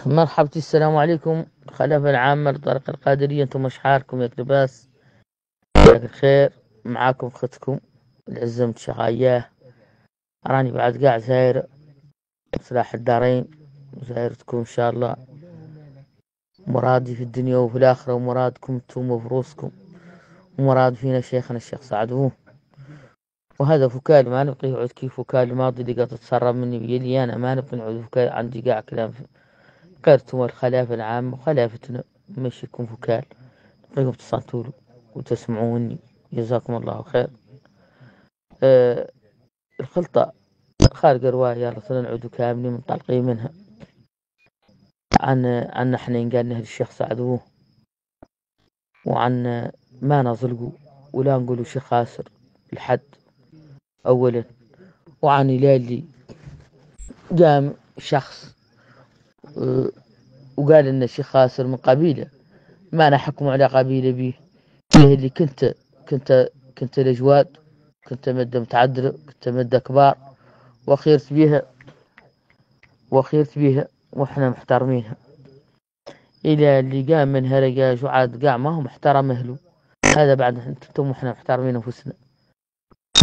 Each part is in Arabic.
مرحبتي، السلام عليكم. الخلافة العامة لطريق القادرية، انتم اشحالكم يا لباس؟ جزاك الخير. معاكم اختكم العزة شغاياه. راني بعد قاعد زاير إصلاح الدارين، وزايرتكم إن شاء الله. مرادي في الدنيا وفي الآخرة، ومرادكم انتم وفروسكم، ومراد فينا شيخنا الشيخ سعدوه. وهذا فكالي ما نبقي يعود كيف فكالي الماضي اللي قاعد تتسرب مني بيدي أنا، ما نبقي نعود فكالي. عندي قاع كلام غيرتم الخلافة العامة وخلافتنا مشيكم فكال، نبقيكم تصنتوا وتسمعوني. جزاكم الله خير. أه الخلطة خارج رواية، يلا صرنا نعود كاملين منطلقين منها عن احنا قال نهر الشيخ سعدوه، وعن ما نظلقوا ولا نقولوا شي خاسر الحد اولا، وعن اللي قام شخص أه وقال ان شي خاسر من قبيلة، ما نحكم على قبيلة بيه اللي كنت الاجواد، كنت مدة متعدلة، كنت مدة كبار، وخيرت بيها واحنا محترمينها. الى اللي قام من هرقاش وعاد قام ما هو محترم اهله، هذا بعد انتم واحنا محترمين انفسنا،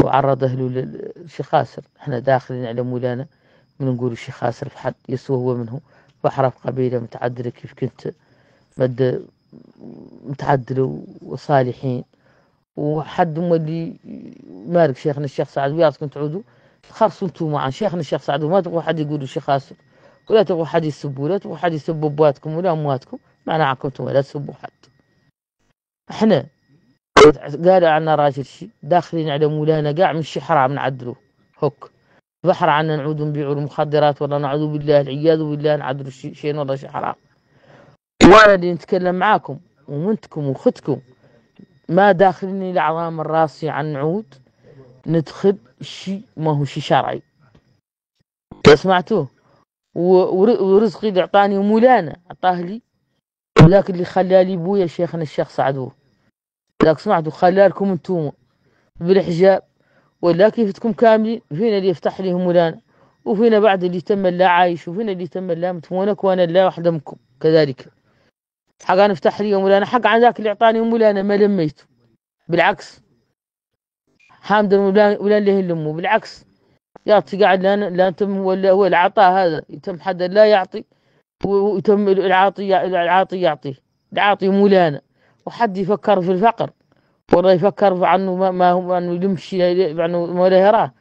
وعرض اهله للشي خاسر. احنا داخلين على مولانا من نقول الشي خاسر في حد يسوى هو منه، بحرف قبيلة متعدلة كيف كنت مدة متعدلة وصالحين، وحد اللي مالك شيخنا الشيخ سعد وياكم تعودوا تخرصوا انتم مع شيخنا الشيخ سعد، وما تبغوا حد يقولوا شي خاسر، ولا تبغوا حد يسبوا، ولا تبغوا حد يسب ابواتكم ولا امواتكم، معناكم انتم ولا تسبوا حد. احنا قالوا عنا راجل شي داخلين على مولانا قاع من شي حرام نعدلوه هوك بحر عنا نعود نبيعوا المخدرات، ولا نعوذ بالله العياذ بالله نعدلوا شيء والله شي حرام. وانا اللي نتكلم معاكم ومنتكم وختكم ما داخلني لعظام الراسي عن نعود ندخل شيء ما هو شيء شرعي. سمعتوه؟ ورزقي اللي اعطاني مولانا اعطاه لي، ذاك اللي خلالي ابويا شيخنا الشيخ سعدوه، ذاك سمعتوا خلالكم انتم بالحجاب، ولا كيفتكم كاملين. فينا اللي يفتح لي مولانا، وفينا بعد اللي تم لا عايش، وفينا اللي تم لا متمونك، وانا لا واحده منكم كذلك. حق انا افتح لي مولانا، حق عن ذاك اللي اعطاني مولانا ما لميته، بالعكس حامد ولا اللي يلمه، بالعكس يعطي قاعد لا تم، ولا هو العطاء هذا يتم حدا لا يعطي، ويتم العاطي يعطيه، العاطي مولانا. وحد يفكر في الفقر ولا يفكر في عنه ما هو انه يمشي عنه ولا يراه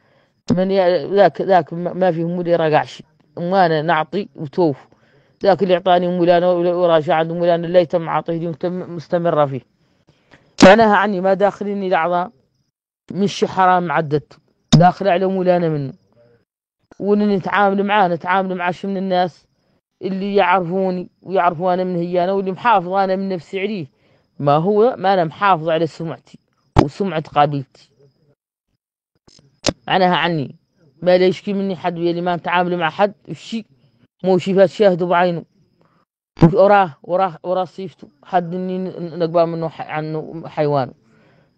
من ذاك ما فيه مولا يرى قعشي، وانا نعطي وتوف. ذاك اللي اعطاني مولانا وراجع عنده مولانا لا يتم عاطيه اليوم مستمره فيه، معناها عني ما داخليني الاعضاء مش حرام عدت داخل على مولانا منه. ونتعامل معاه نتعامل مع من الناس اللي يعرفوني ويعرفوا انا من هي انا، واللي محافظ انا من نفسي عليه، ما انا محافظ على سمعتي وسمعة قابلتي. معناها عني ما لا يشكي مني حد، واللي ما نتعامل مع حد الشيء مو شيفات شاهدوا بعينه، وراه صيفته حد اني نقبل منه عنه حيوان،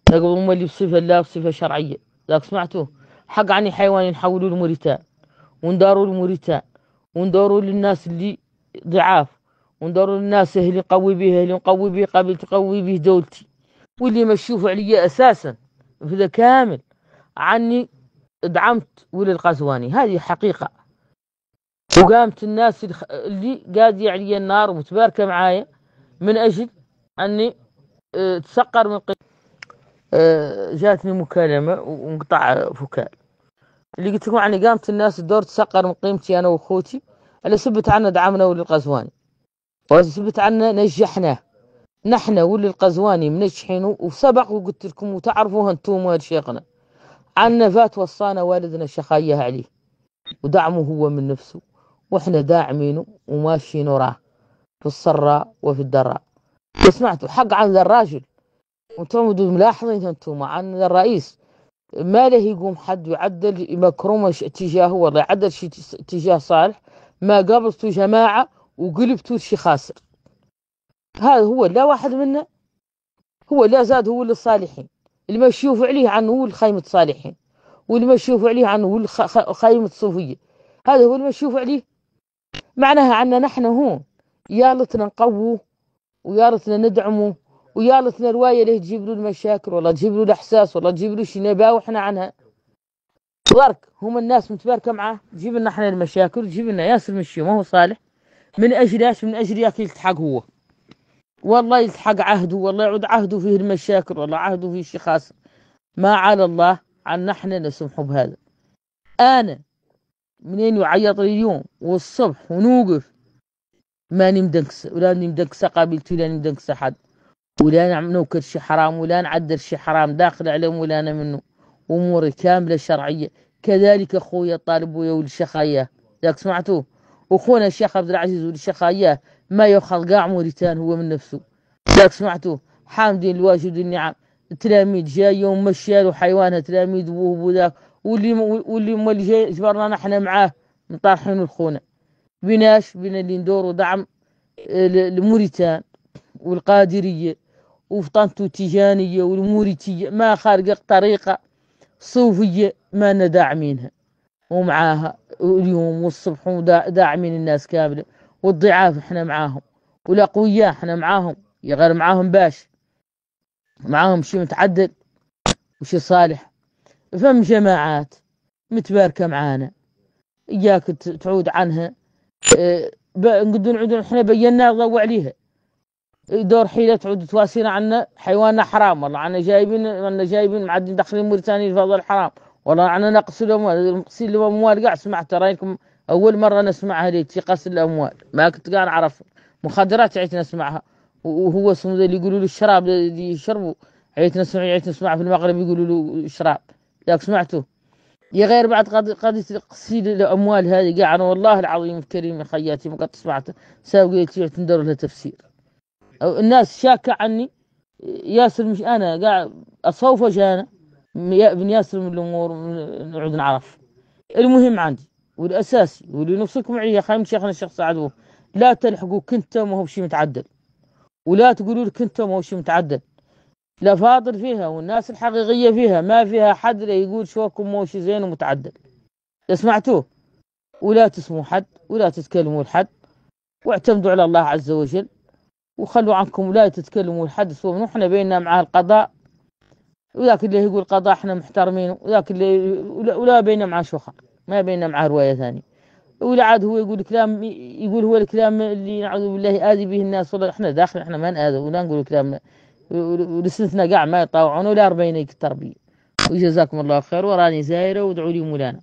نقبل هم اللي بصفة لا بصفة شرعية. ذاك سمعتوه؟ حق عني حيوان ينحولوا لموريتان، ونداروا الموريتان، ونداروا للناس اللي ضعاف، ونداروا للناس اللي قوي به، اللي نقوي به قبيلتي، قوي به دولتي، واللي مشوف علي اساسا في ذا كامل عني دعمت ولي القزواني، هذه حقيقة. وقامت الناس اللي قادية علي النار ومتباركة معايا من أجل أني تسقر من قبل. جاتني مكالمة وانقطع فكال اللي قلت لكم عني، قامت الناس الدور تسقر من قيمتي أنا وأخوتي، اللي سبت عنا دعمنا ولي القزواني، وسبت عنا نجحناه نحن ولي القزواني منجحينه، وسبق وقلت لكم وتعرفوها انتم وشيخنا عنا فات وصانا والدنا الشخاية عليه ودعمه هو من نفسه، واحنا داعمينه وماشيين وراه في السراء وفي الضراء. سمعتوا حق عن ذا الراجل، وانتم ملاحظين انتم عن ذا الرئيس ما له يقوم حد يعدل مكرمة تجاهه، والله يعدل شيء تجاه صالح، ما قابلتوا جماعة وقلبتوا شي خاسر. هذا هو لا واحد منا، هو لا زاد هو للصالحين اللي ما يشوف عليه عنه هو الخيمة صالحين، واللي ما يشوف عليه عنه هو خيمة صوفية، هذا هو اللي ما يشوف عليه. معناها عنا نحن هون يا لتنا نقوه، ويا لتنا ندعمه، ويا لتنا رواية له تجيب له المشاكل، والله تجيب له الإحساس، والله تجيب له شي نباه وإحنا عنها. ضرك هم الناس متباركة معاه، تجيب لنا إحنا المشاكل، وتجيب لنا ياسر مشي ما هو صالح. من أجل إيش؟ من أجل ياكل يلتحق هو، والله يلتحق عهده، والله يعود عهده فيه المشاكل، والله عهده فيه شي خاص. ما على الله عنا احنا نسمحوا بهذا. أنا منين يعيط لي اليوم والصبح ونوقف، ماني مدنكسة، ولا اني مدنكسة قابلتي، ولا اني مدنكسة حد، ولا نعم نوكل شي حرام، ولا نعدل شي حرام داخل عليهم، ولا انا منه. اموري كاملة شرعية. كذلك اخويا الطالب ويا الشيخ ذاك سمعتوه. واخونا الشيخ عبد العزيز والشيخ ما ياخذ قاع موريتان هو من نفسه. ذاك سمعتوه. حامدين الواجد النعم. التلاميذ جاية ومشيا له حيوانها تلاميذ ابوه وذاك. واللي جاي جبرنا نحن معاه مطارحين الخونة. بيناش بين اللي ندور ودعم الموريتان والقادرية وفطنتو تيجانية والموريتية، ما خارق طريقة صوفية ما نداعمينها ومعاها اليوم والصبح داعمين الناس كاملة. والضعاف احنا معاهم، والأقوياء احنا معاهم، يا غير معاهم باش معاهم شي متعدل وشي صالح. فم جماعات متباركة معانا، إياك تعود عنها. نقدر نعود احنا بينا ضوء عليها. دور حيلة تعود تواسينا عنا حيواننا حرام، والله عنا جايبين معدين داخلين موريتانيا الفضل حرام، والله عنا نقص الأموال، نقصين الأموال. قاع سمعت رايكم أول مرة نسمعها لي قص الأموال، ما كنت قاعد أعرف. مخدرات عيت نسمعها، وهو اسمه ذا اللي يقولوا له الشراب اللي يشربوا، عيت نسمع في المغرب يقولوا له الشراب. ذاك سمعته. يا غير بعد قضية تقصير الأموال هذه، قاع أنا والله العظيم الكريم يا خياتي ما قد سمعت ساوي تندر لها تفسير. أو الناس شاكة عني. ياسر مش أنا قاعد أصوفش أنا بن ياسر من الأمور نعود نعرف. المهم عندي والأساسي واللي نفسكم عليه خايم شيخنا الشيخ سعد، لا تلحقوا كنت ما هو شيء متعدل، ولا تقولوا لك كنت ما هو شيء متعدل. لا فاضل فيها، والناس الحقيقية فيها ما فيها حد لا يقول شوكم ما هو شيء زين ومتعدل. سمعتوه. ولا تسموا حد، ولا تتكلموا لحد، واعتمدوا على الله عز وجل، وخلوا عنكم لا تتكلموا الحدث. ونحن بيننا مع القضاء، وذاك اللي يقول قضاء احنا محترمينه، وذاك اللي ولا بيننا مع شخر، ما بيننا مع رواية ثانية. ولا عاد هو يقول كلام، يقول هو الكلام اللي نعوذ بالله آذي به الناس. والله احنا داخل احنا ما نآذى ولا نقول كلام، ولسنتنا قاع ما يطاوعون ولا ربينا التربية. وجزاكم الله خير، وراني زايرة وادعوا لي مولانا.